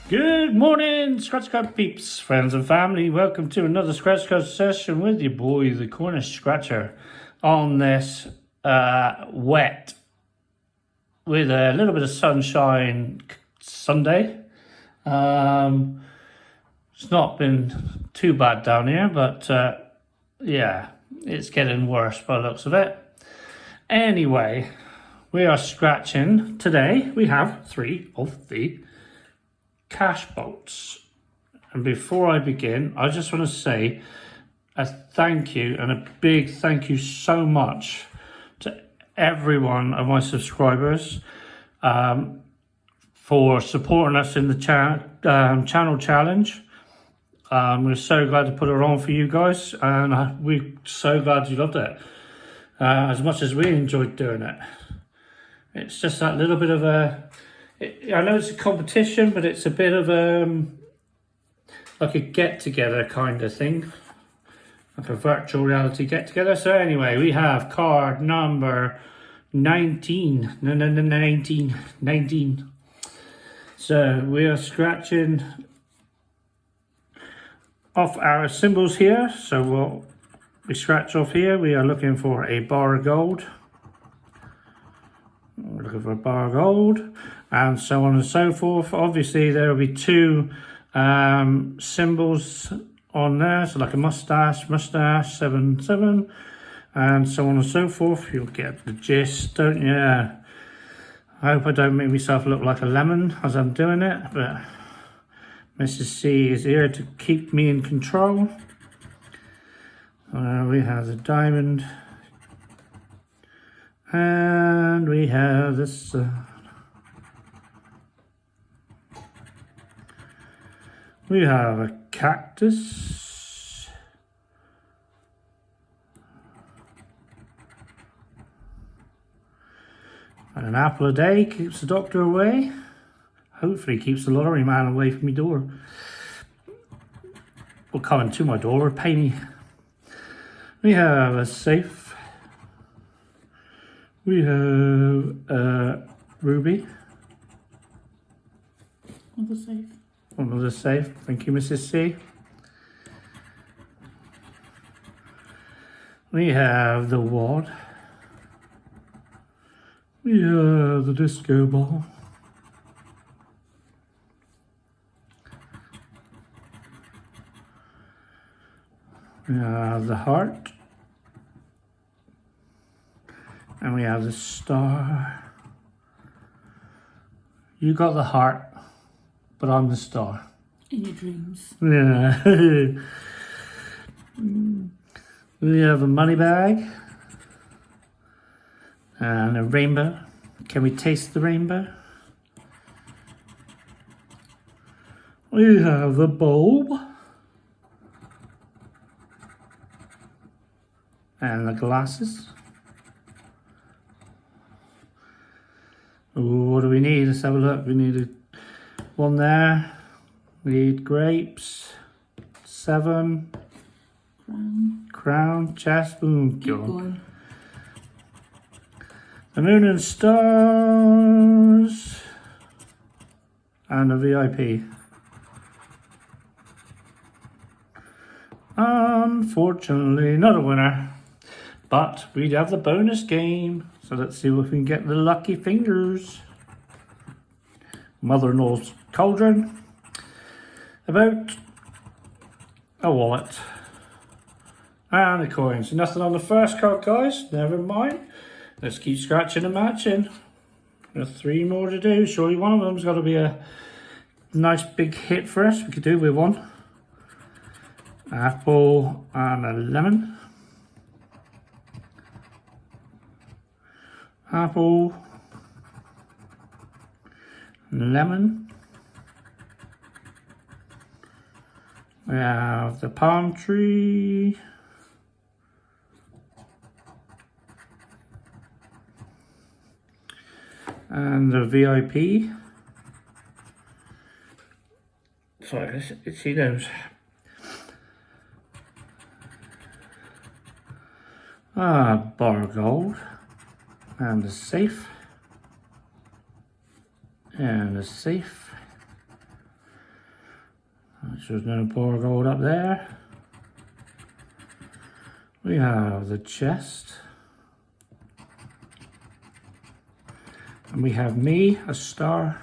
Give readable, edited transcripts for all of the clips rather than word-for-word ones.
Good morning, Scratch Card peeps, friends and family. Welcome to another Scratch Card session with your boy, the Cornish Scratcher, on this wet, with a little bit of sunshine Sunday. It's not been too bad down here, but yeah, it's getting worse by the looks of it. Anyway, we are scratching today. We have 3 of the cash bolts, and before I begin, I just want to say a thank you and a big thank you so much to every one of my subscribers for supporting us in the channel challenge. We're so glad to put it on for you guys, and we're so glad you loved it as much as we enjoyed doing it. It's just that little bit of I know it's a competition, but it's a bit of like a get-together kind of thing. Like a virtual reality get-together. So anyway, we have card number 19. No, 19. So we are scratching off our symbols here. So we scratch off here. We are looking for a bar of gold. We're looking for a bar of gold, and so on and so forth. Obviously, there will be 2 symbols on there, so like a mustache, 7, and so on and so forth. You'll get the gist, don't you? I hope I don't make myself look like a lemon as I'm doing it, but Mrs. C is here to keep me in control. We have the diamond. And we have this we have a cactus, and an apple a day keeps the doctor away. Hopefully keeps the lottery man away from my door. Well, coming to my door, pay me. We have a safe. We have ruby. Another safe. Another safe. Thank you, Mrs. C. We have the wad. We have the disco ball. We have the heart. And we have the star. You got the heart, but I'm the star. In your dreams. Yeah. We have a money bag. And a rainbow. Can we taste the rainbow? We have the bulb. And the glasses. Ooh, what do we need? Let's have a look. We need one there. We need grapes. 7. Crown. Chest. Boom. Keep going. The moon and stars. And a VIP. Unfortunately, not a winner. But we have the bonus game. So let's see if we can get the lucky fingers. Mother-in-law's cauldron. About a wallet. And the coins. Nothing on the first card, guys. Never mind. Let's keep scratching and matching. There's 3 more to do. Surely one of them's got to be a nice big hit for us. We could do with one. Apple and a lemon. Apple, lemon. We have the palm tree. And the VIP. Sorry, let's see those. Bar of gold. And the safe. And the safe. sure there's no poor gold up there. We have the chest. And we have me, a star.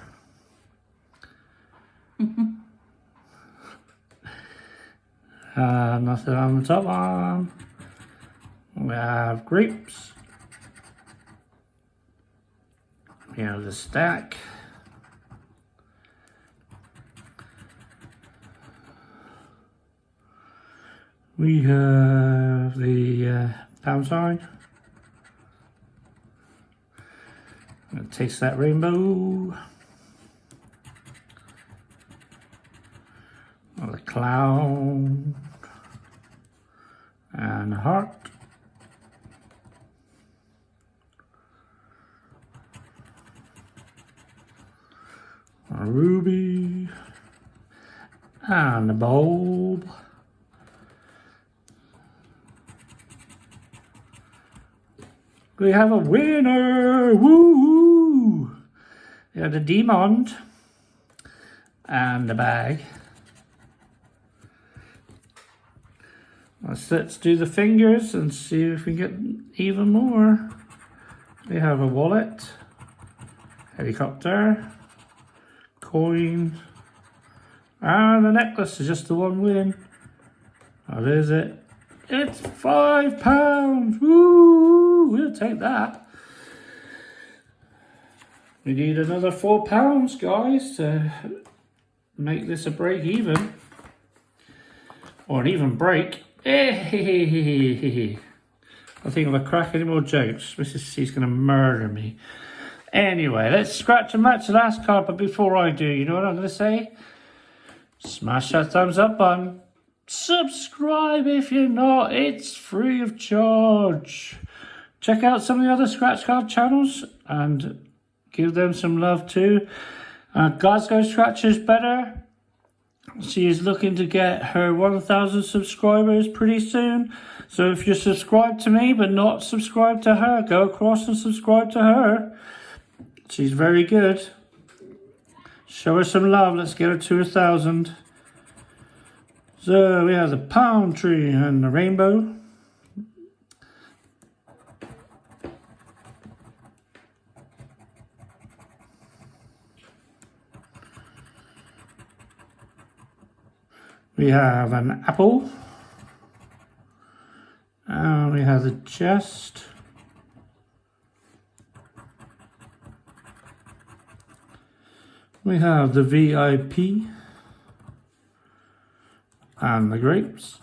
Nothing on the top one. We have grapes. We have the stack. We have the pound sign. I'm gonna taste that rainbow. Oh, the clown. And a heart. A ruby. And a bulb. We have a winner! Woo! We have the Demond and the bag. Let's do the fingers and see if we get even more. We have a wallet, helicopter, coin, and the necklace is just the one win. What is it? It's £5! Woo! We'll take that. We need another £4, guys, to make this a break even. Or an even break. I think if I crack any more jokes, Mrs. C's going to murder me. Anyway, let's scratch and match the last card, but before I do, you know what I'm going to say? Smash that thumbs up button. Subscribe if you're not, it's free of charge. Check out some of the other scratch card channels and give them some love too. Glasgow Scratchers Better. She is looking to get her 1,000 subscribers pretty soon. So if you're subscribed to me but not subscribed to her, go across and subscribe to her. She's very good. Show her some love. Let's get her to 1,000. So we have the palm tree and the rainbow. We have an apple. And we have the chest. We have the VIP. And the grapes.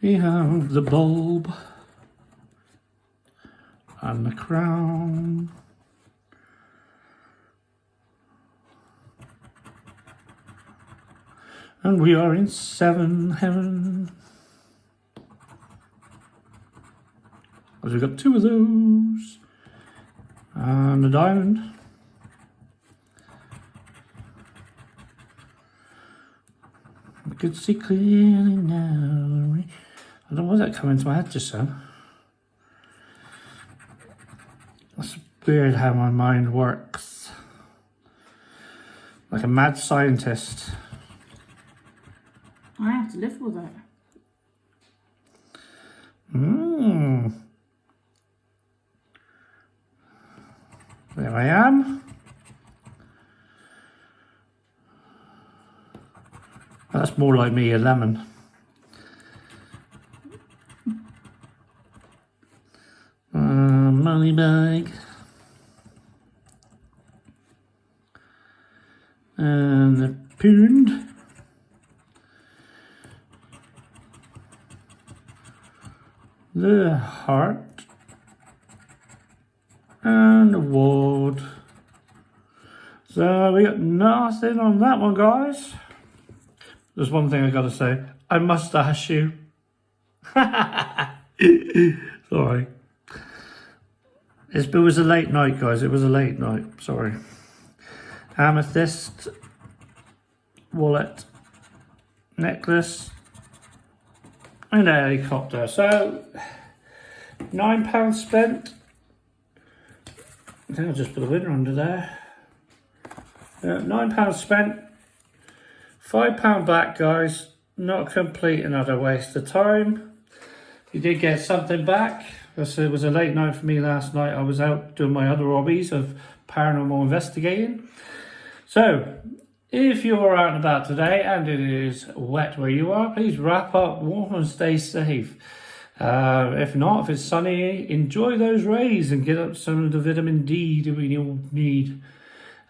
We have the bulb. And the crown. And we are in 7 heaven. We've got 2 of those. And a diamond. I can see clearly now. I don't know why that came into my head just then. That's weird how my mind works. Like a mad scientist. I have to live with it. There I am. That's more like me, a lemon. Money bag. And the pound. The heart. And the ward. So we got nothing on that one, guys. There's one thing I gotta say. I mustache you. Sorry. It was a late night, guys. It was a late night. Sorry. Amethyst. Wallet. Necklace. And a helicopter. So, £9 spent. I think I'll just put the winner under there. £9 spent, £5 back, guys. Not a complete another waste of time. You did get something back. It was a late night for me last night. I was out doing my other hobbies of paranormal investigating. So, if you're out and about today and it is wet where you are, please wrap up warm and stay safe. If not, if it's sunny, enjoy those rays and get up some of the vitamin D that we all need.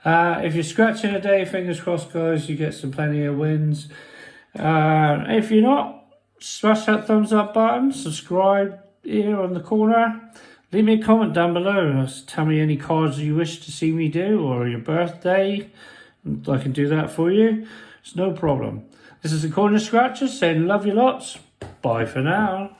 If you're scratching a day, fingers crossed, guys, you get plenty of wins. If you're not, smash that thumbs up button, subscribe here on the corner. Leave me a comment down below. Tell me any cards you wish to see me do, or your birthday. I can do that for you. It's no problem. This is the Corner Scratcher saying love you lots. Bye for now.